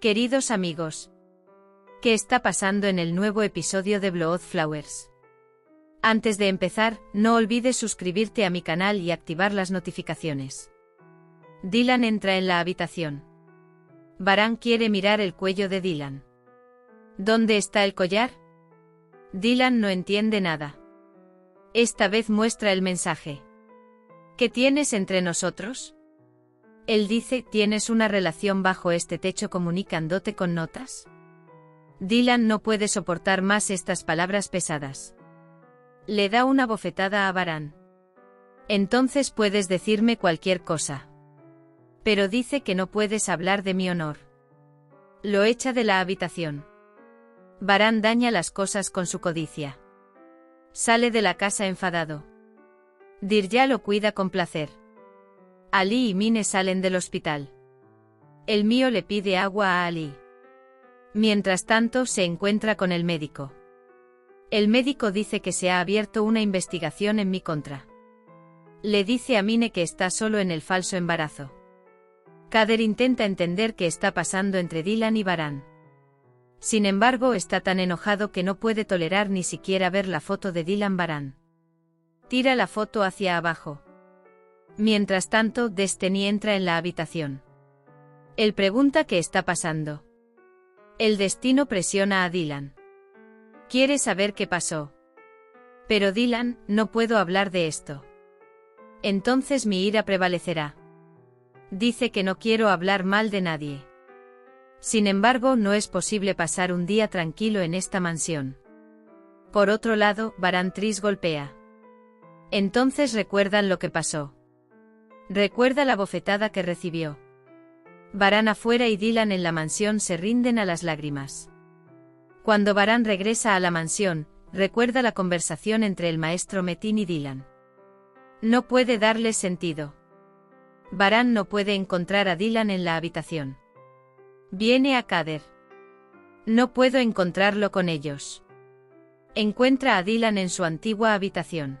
Queridos amigos, ¿qué está pasando en el nuevo episodio de Blood Flowers? Antes de empezar, no olvides suscribirte a mi canal y activar las notificaciones. Dylan entra en la habitación. Varan quiere mirar el cuello de Dylan. ¿Dónde está el collar? Dylan no entiende nada. Esta vez muestra el mensaje. ¿Qué tienes entre nosotros? Él dice, ¿tienes una relación bajo este techo comunicándote con notas? Dylan no puede soportar más estas palabras pesadas. Le da una bofetada a Varan. Entonces puedes decirme cualquier cosa. Pero dice que no puedes hablar de mi honor. Lo echa de la habitación. Varan daña las cosas con su codicia. Sale de la casa enfadado. Dirja lo cuida con placer. Ali y Mine salen del hospital. El mío le pide agua a Ali. Mientras tanto se encuentra con el médico. El médico dice que se ha abierto una investigación en mi contra. Le dice a Mine que está solo en el falso embarazo. Kader intenta entender qué está pasando entre Dylan y Varan. Sin embargo, está tan enojado que no puede tolerar ni siquiera ver la foto de Dylan Varan. Tira la foto hacia abajo. Mientras tanto, Destiny entra en la habitación. Él pregunta qué está pasando. El destino presiona a Dylan. Quiere saber qué pasó. Pero Dylan, no puedo hablar de esto. Entonces mi ira prevalecerá. Dice que no quiero hablar mal de nadie. Sin embargo, no es posible pasar un día tranquilo en esta mansión. Por otro lado, Varan Tris golpea. Entonces recuerdan lo que pasó. Recuerda la bofetada que recibió. Varan afuera y Dylan en la mansión se rinden a las lágrimas. Cuando Varan regresa a la mansión, recuerda la conversación entre el maestro Metin y Dylan. No puede darle sentido. Varan no puede encontrar a Dylan en la habitación. Viene a Kader. No puedo encontrarlo con ellos. Encuentra a Dylan en su antigua habitación.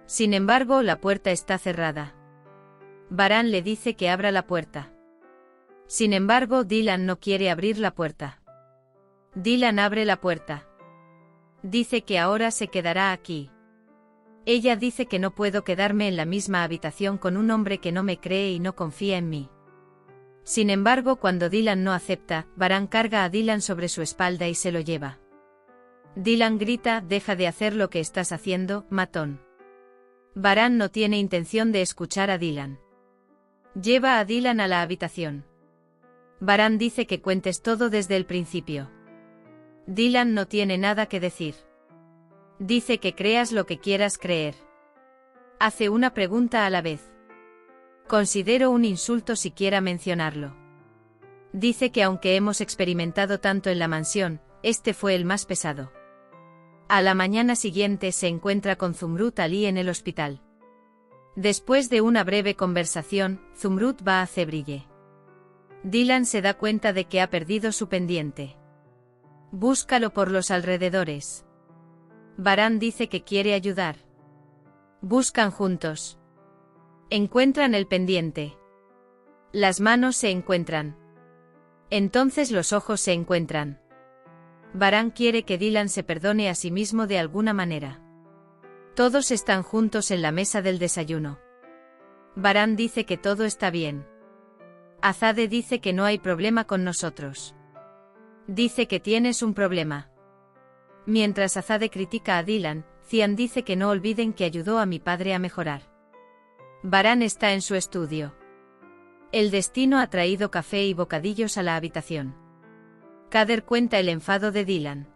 Sin embargo, la puerta está cerrada. Varan le dice que abra la puerta. Sin embargo, Dylan no quiere abrir la puerta. Dylan abre la puerta. Dice que ahora se quedará aquí. Ella dice que no puedo quedarme en la misma habitación con un hombre que no me cree y no confía en mí. Sin embargo, cuando Dylan no acepta, Varan carga a Dylan sobre su espalda y se lo lleva. Dylan grita, deja de hacer lo que estás haciendo, matón. Varan no tiene intención de escuchar a Dylan. Lleva a Dylan a la habitación. Varan dice que cuentes todo desde el principio. Dylan no tiene nada que decir. Dice que creas lo que quieras creer. Hace una pregunta a la vez. Considero un insulto siquiera mencionarlo. Dice que aunque hemos experimentado tanto en la mansión, este fue el más pesado. A la mañana siguiente se encuentra con Zumrud Ali en el hospital. Después de una breve conversación, Zumrud va a Cebrille. Dylan se da cuenta de que ha perdido su pendiente. Búscalo por los alrededores. Varan dice que quiere ayudar. Buscan juntos. Encuentran el pendiente. Las manos se encuentran. Entonces los ojos se encuentran. Varan quiere que Dylan se perdone a sí mismo de alguna manera. Todos están juntos en la mesa del desayuno. Varan dice que todo está bien. Azade dice que no hay problema con nosotros. Dice que tienes un problema. Mientras Azade critica a Dylan, Cian dice que no olviden que ayudó a mi padre a mejorar. Varan está en su estudio. El destino ha traído café y bocadillos a la habitación. Kader cuenta el enfado de Dylan.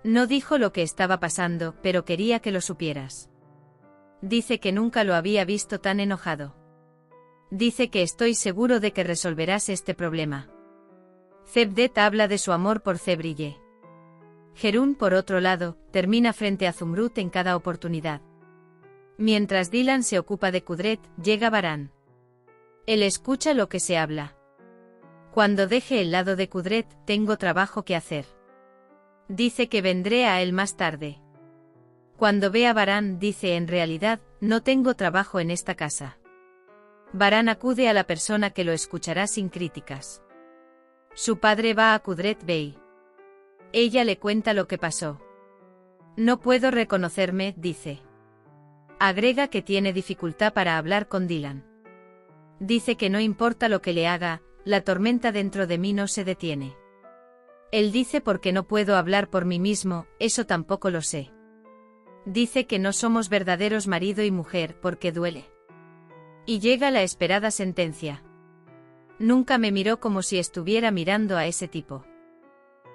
No dijo lo que estaba pasando, pero quería que lo supieras. Dice que nunca lo había visto tan enojado. Dice que estoy seguro de que resolverás este problema. Zebdet habla de su amor por Cebrille. Herún, por otro lado, termina frente a Zumrud en cada oportunidad. Mientras Dylan se ocupa de Kudret, llega Varan. Él escucha lo que se habla. Cuando deje el lado de Kudret, tengo trabajo que hacer. Dice que vendré a él más tarde. Cuando ve a Varan, dice en realidad, no tengo trabajo en esta casa. Varan acude a la persona que lo escuchará sin críticas. Su padre va a Kudret Bay. Ella le cuenta lo que pasó. No puedo reconocerme, dice. Agrega que tiene dificultad para hablar con Dylan. Dice que no importa lo que le haga, la tormenta dentro de mí no se detiene. Él dice porque no puedo hablar por mí mismo, eso tampoco lo sé. Dice que no somos verdaderos marido y mujer porque duele. Y llega la esperada sentencia. Nunca me miró como si estuviera mirando a ese tipo.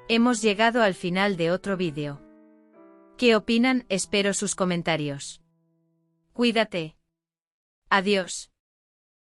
Hemos llegado al final de otro vídeo. ¿Qué opinan? Espero sus comentarios. Cuídate. Adiós.